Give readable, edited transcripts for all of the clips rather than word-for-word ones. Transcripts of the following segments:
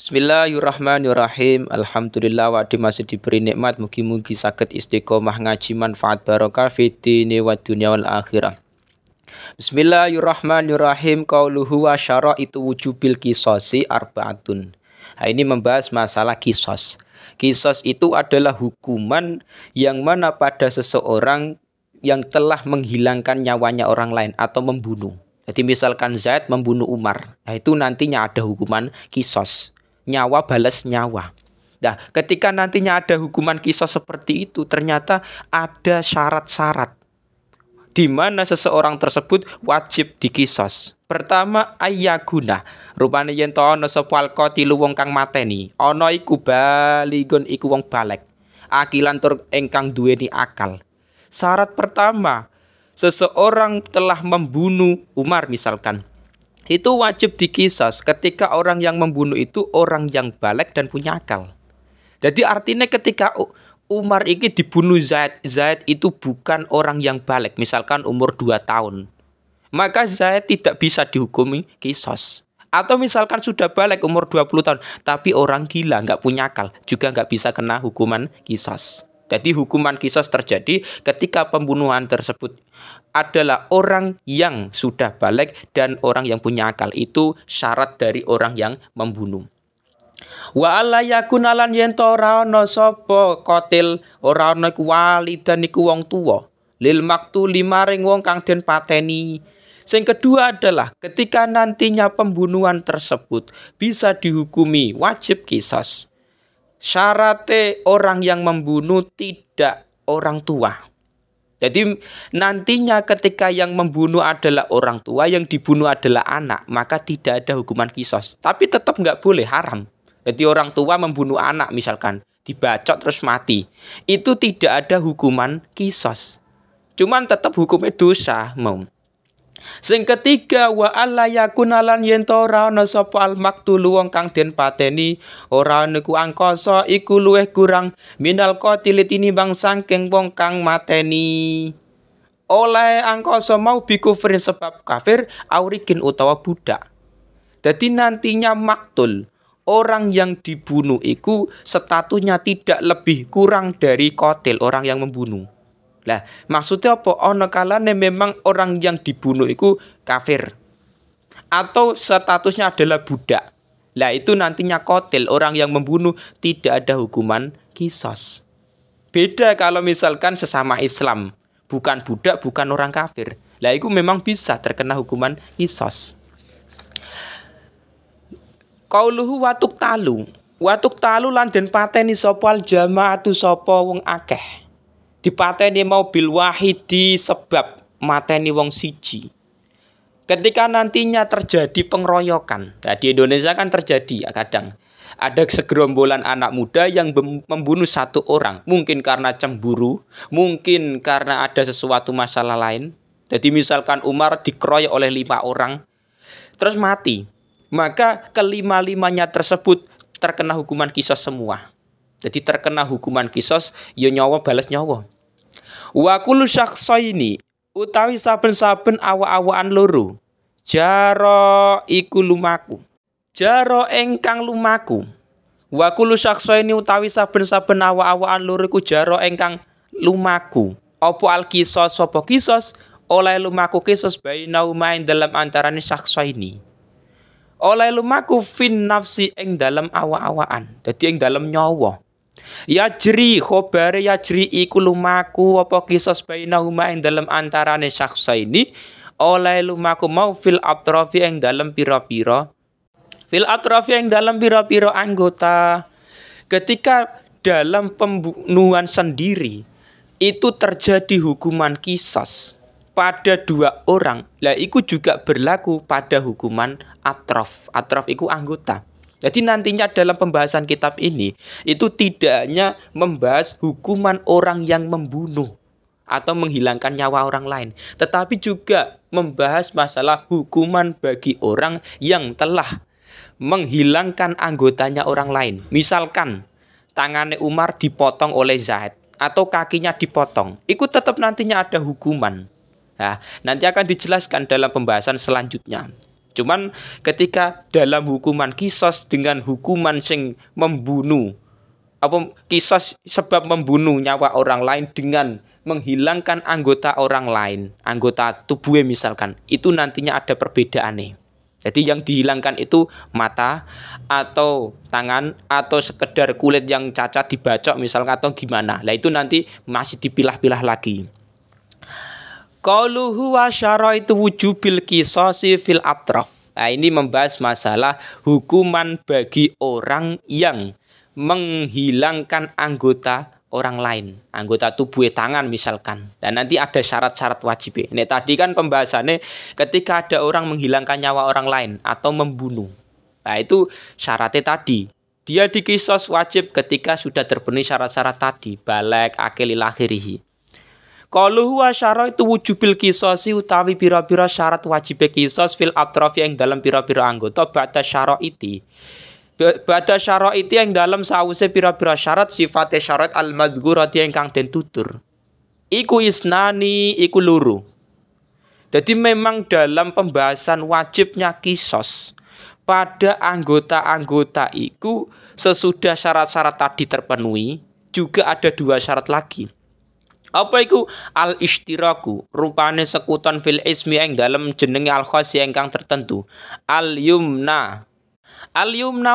Bismillahirrahmanirrahim. Alhamdulillah wa masih diberi nikmat, mugi-mugi saged istiqomah ngaji manfaat barokah fitini wa dunya wal akhirah. Bismillahirrahmanirrahim. Qauluhu wa syaraitu wujubil qisasi arbaatun. Nah, ini membahas masalah qisas. Qisas itu adalah hukuman yang mana pada seseorang yang telah menghilangkan nyawanya orang lain atau membunuh. Jadi misalkan Zaid membunuh Umar, nah itu nantinya ada hukuman qisas. Nyawa balas nyawa. Nah, ketika nantinya ada hukuman qisas seperti itu, ternyata ada syarat-syarat di mana seseorang tersebut wajib diqisas. Pertama, ayyaguna. Rupane yen to ana sapa alqatilu wong kang mateni, ana iku baligun iku wong balek. Akilan tur ingkang duweni akal. Syarat pertama, seseorang telah membunuh Umar misalkan. Itu wajib diqisas ketika orang yang membunuh itu orang yang balik dan punya akal. Jadi artinya ketika Umar ini dibunuh Zaid itu bukan orang yang balik, misalkan umur 2 tahun. Maka Zaid tidak bisa dihukumi qisas. Atau misalkan sudah balik umur 20 tahun, tapi orang gila, nggak punya akal, juga nggak bisa kena hukuman qisas. Jadi hukuman qisas terjadi ketika pembunuhan tersebut adalah orang yang sudah balik dan orang yang punya akal. Itu syarat dari orang yang membunuh. Wa alla yakuna lan yen to ora ana sapa qatil, ora ana iku walidan iku wong tuwa lil maktuli maring wong kang den pateni. Sing kedua adalah ketika nantinya pembunuhan tersebut bisa dihukumi wajib qisas. Syaratnya orang yang membunuh tidak orang tua. Jadi nantinya ketika yang membunuh adalah orang tua, yang dibunuh adalah anak, maka tidak ada hukuman qisas. Tapi tetap nggak boleh, haram. Jadi orang tua membunuh anak misalkan, dibacok terus mati. Itu tidak ada hukuman qisas. Cuman tetap hukumnya dosa, mau. Sing ketiga wa alla yakuna lan yen to ora ana sapa al maqtul wong kang den pateni ora niku angkasa iku luwih kurang minal qatil tinimbang saking wong kang mateni. Oleh angkasa mau bikufrin sebab kafir aurikin utawa budak. Jadi nantinya maktul, orang yang dibunuh itu statusnya tidak lebih kurang dari qatil, orang yang membunuh. Lah, maksudnya apa? Ono kalane memang orang yang dibunuh itu kafir atau statusnya adalah budak. Lah, itu nantinya qatil, orang yang membunuh, tidak ada hukuman qisas. Beda kalau misalkan sesama Islam, bukan budak, bukan orang kafir. Lah, itu memang bisa terkena hukuman qisas. Qauluhu watuk talu lan den pateni sapa al jamaatu sapa wong akeh. Dipateni mau bil wahidi sebab mateni wong siji. Ketika nantinya terjadi pengeroyokan, nah di Indonesia kan terjadi ya kadang ada segerombolan anak muda yang membunuh satu orang, mungkin karena cemburu, mungkin karena ada sesuatu masalah lain. Jadi misalkan Umar dikeroyok oleh 5 orang terus mati, maka kelima-limanya tersebut terkena hukuman qisas semua. Jadi terkena hukuman qisas, ya nyawa balas nyawa. Wa kullu syakhsaini utawi saben-saben awa-awaan loro jaro iku lumaku. Jaro engkang lumaku. Wa kullu syakhsaini utawi saben-saben awa-awaan loro iku jaro engkang lumaku. Apa al qisas apa qisas oleh lumaku qisas bainau main dalam antarane syakhsaini. Oleh lumaku fin nafsi ing dalam awa-awaan. Dadi ing dalam nyawa. Yajri khobare yajri iku lumaku apa qisas bainahuma ing dalam antarane syakhsaini oleh lumaku mau fil atrafi ing dalam pira-pira anggota. Ketika dalam pembunuhan sendiri itu terjadi hukuman qisas pada 2 orang, lah iku juga berlaku pada hukuman atraf. Atraf iku anggota. Jadi nantinya dalam pembahasan kitab ini itu tidak hanya membahas hukuman orang yang membunuh atau menghilangkan nyawa orang lain, tetapi juga membahas masalah hukuman bagi orang yang telah menghilangkan anggotanya orang lain. Misalkan tangannya Umar dipotong oleh Zaid atau kakinya dipotong, itu tetap nantinya ada hukuman. Nah, nanti akan dijelaskan dalam pembahasan selanjutnya. Cuman ketika dalam hukuman kisos dengan hukuman sing membunuh, apa kisos sebab membunuh nyawa orang lain dengan menghilangkan anggota orang lain, anggota tubuhnya misalkan, itu nantinya ada perbedaan nih. Jadi yang dihilangkan itu mata atau tangan atau sekedar kulit yang cacat dibacok misalkan atau gimana. Nah itu nanti masih dipilah-pilah lagi. Qauluhu wa syaraitu wujubil qisasi fil atraf. Nah, ini membahas masalah hukuman bagi orang yang menghilangkan anggota orang lain, anggota tubuh tangan misalkan. Dan nanti ada syarat-syarat wajib. Ini tadi kan pembahasannya ketika ada orang menghilangkan nyawa orang lain atau membunuh. Nah, itu syaratnya tadi. Dia dikisos wajib ketika sudah terpenuhi syarat-syarat tadi, balek akil ila akhirih. Qaluhu wa syaraitu wujubil qisasi utawi pira-pira syarat wajib qisas fil atraf yang dalam pira-pira anggota ba'da syaraiti. Ba'da syaraiti yang dalam sawise pira-pira syarat sifate syarat al-madzkurati ingkang den tutur. Iku isnani iku loro. Jadi memang dalam pembahasan wajibnya qisas pada anggota-anggota iku sesudah syarat-syarat tadi terpenuhi juga ada dua syarat lagi. Apa iku al-ishtiraku rupane sekuton fil ismi yang dalam jenenge al-khas ingkang tertentu. Al-yumna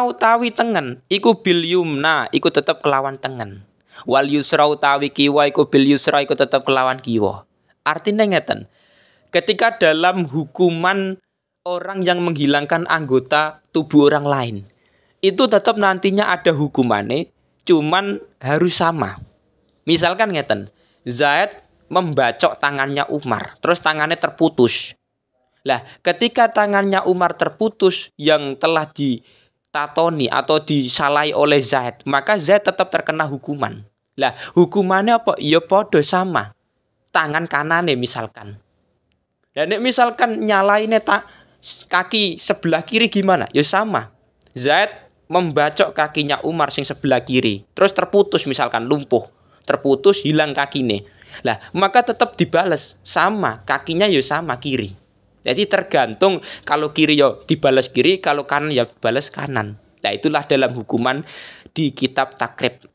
utawi tengen iku bil yumna iku tetep kelawan tengen. Wal yusra utawi kiwa iku bil yusra iku tetep kelawan kiwa. Artinya ngeten. Ketika dalam hukuman orang yang menghilangkan anggota tubuh orang lain, itu tetap nantinya ada hukumannya, cuman harus sama. Misalkan ngeten, Zaid membacok tangannya Umar, terus tangannya terputus. Lah, ketika tangannya Umar terputus yang telah ditatoni atau disalahi oleh Zaid, maka Zaid tetap terkena hukuman. Lah, hukumannya apa? Ya podo sama. Tangan kanannya misalkan. Dan misalkan nyalainnya kaki sebelah kiri gimana? Ya sama. Zaid membacok kakinya Umar sing sebelah kiri, terus terputus misalkan lumpuh. Terputus hilang kakinya. Lah, maka tetap dibales sama, kakinya ya sama kiri. Jadi tergantung kalau kiri ya dibalas kiri, kalau kanan ya balas kanan. Nah, itulah dalam hukuman di kitab takrib.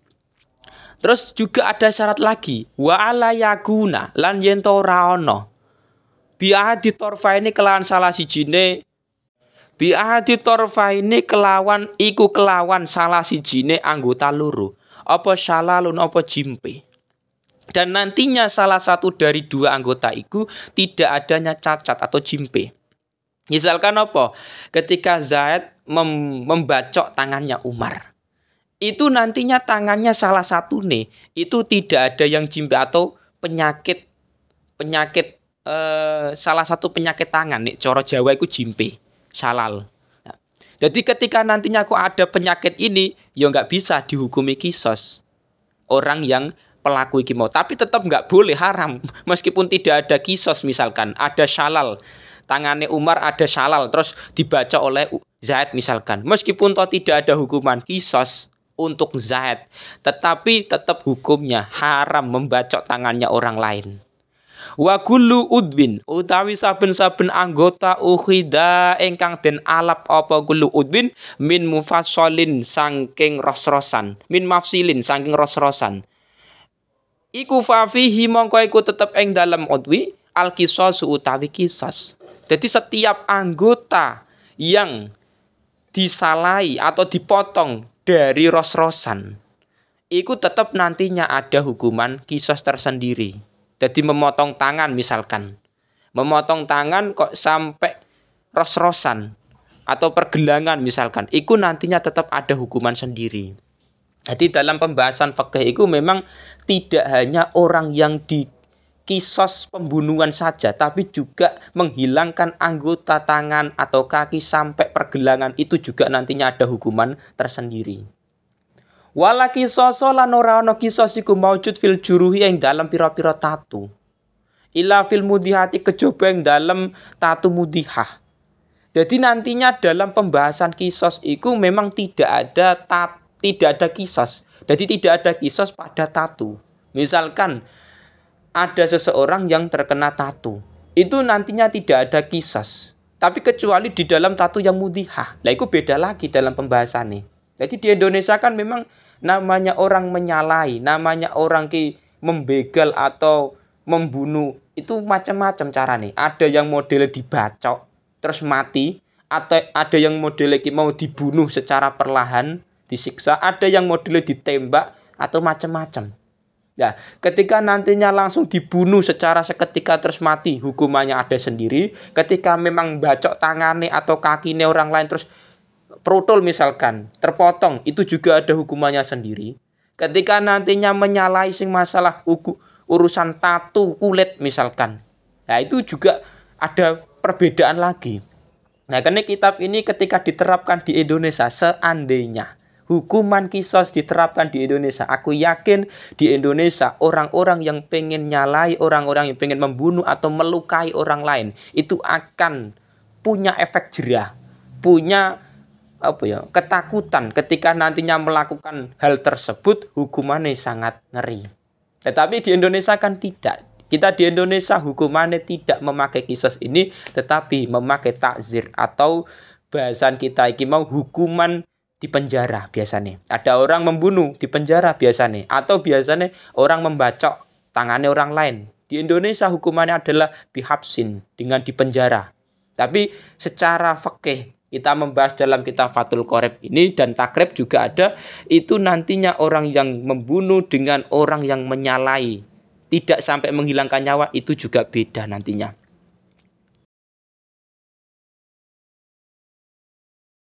Terus juga ada syarat lagi, wa ala yakuna lan yen to ora ana. Bi ahadi torfaini kelawan salah sijine. Bi ahadi torfaini kelawan iku kelawan salah sijine anggota loro. Apa syalalun apa jimpe. Dan nantinya salah satu dari dua anggota itu tidak adanya cacat atau jimpe. Misalkan apa? Ketika Zaid membacok tangannya Umar, itu nantinya tangannya salah satu nih, itu tidak ada yang jimpe atau penyakit salah satu penyakit tangan nih, coro Jawa itu jimpe, salal. Jadi ketika nantinya kok ada penyakit ini, ya nggak bisa dihukumi kisos orang yang pelaku iki mau. Tapi tetap nggak boleh, haram. Meskipun tidak ada kisos misalkan, ada syalal. Tangannya Umar ada syalal, terus dibaca oleh Zaid misalkan. Meskipun toh tidak ada hukuman kisos untuk Zaid, tetapi tetap hukumnya haram membacok tangannya orang lain. Wa kullu udwin utawi saben-saben anggota ukhida ingkang den alap apa kullu udwin min mufassalin saking ros-rosan, min mafsilin saking ros-rosan. Iku fafihi mongko iku tetep ing dalam udwi al qisas utawi qisas. Jadi setiap anggota yang disalahi atau dipotong dari ros-rosan, iku tetap nantinya ada hukuman qisas tersendiri. Jadi memotong tangan misalkan. Memotong tangan kok sampai ros-rosan atau pergelangan misalkan. Itu nantinya tetap ada hukuman sendiri. Jadi dalam pembahasan fikih itu memang tidak hanya orang yang dikisos pembunuhan saja, tapi juga menghilangkan anggota tangan atau kaki sampai pergelangan itu juga nantinya ada hukuman tersendiri. Wala kisoso lan ora ana kisos iku maujud fil juruhi ing dalam pira-pira tatu. Ila fil mudihati kejaba ing dalam tatu mudihah. Jadi nantinya dalam pembahasan kisos iku memang tidak ada kisos. Jadi tidak ada kisos pada tatu. Misalkan ada seseorang yang terkena tatu, itu nantinya tidak ada kisos. Tapi kecuali di dalam tatu yang mudhihah. Lah itu beda lagi dalam pembahasannya. Jadi di Indonesia kan memang namanya orang menyalahi, namanya orang membegal atau membunuh itu macam-macam caranya. Ada yang modelnya dibacok terus mati, atau ada yang modelnya mau dibunuh secara perlahan, disiksa, ada yang modelnya ditembak atau macam-macam. Nah, ketika nantinya langsung dibunuh secara seketika terus mati, hukumannya ada sendiri. Ketika memang bacok tangannya atau kakinya orang lain terus protol misalkan, terpotong, itu juga ada hukumannya sendiri. Ketika nantinya menyalahi sing masalah urusan tatu kulit misalkan, nah itu juga ada perbedaan lagi. Nah, karena kitab ini ketika diterapkan di Indonesia, seandainya hukuman kisos diterapkan di Indonesia, aku yakin di Indonesia orang-orang yang pengen nyalai, orang-orang yang pengen membunuh atau melukai orang lain itu akan punya efek jerah, punya ketakutan ketika nantinya melakukan hal tersebut, hukumannya sangat ngeri. Tetapi di Indonesia kan tidak. Kita di Indonesia hukumannya tidak memakai kisos ini, tetapi memakai takzir atau bahasan kita iki mau hukuman di penjara biasanya. Ada orang membunuh di penjara biasanya, atau biasanya orang membacok tangannya orang lain. Di Indonesia hukumannya adalah bihapsin, dengan di penjara. Tapi secara fikih kita membahas dalam kitab Fathul Qorib ini, dan takrib juga ada, itu nantinya orang yang membunuh dengan orang yang menyalahi tidak sampai menghilangkan nyawa itu juga beda nantinya.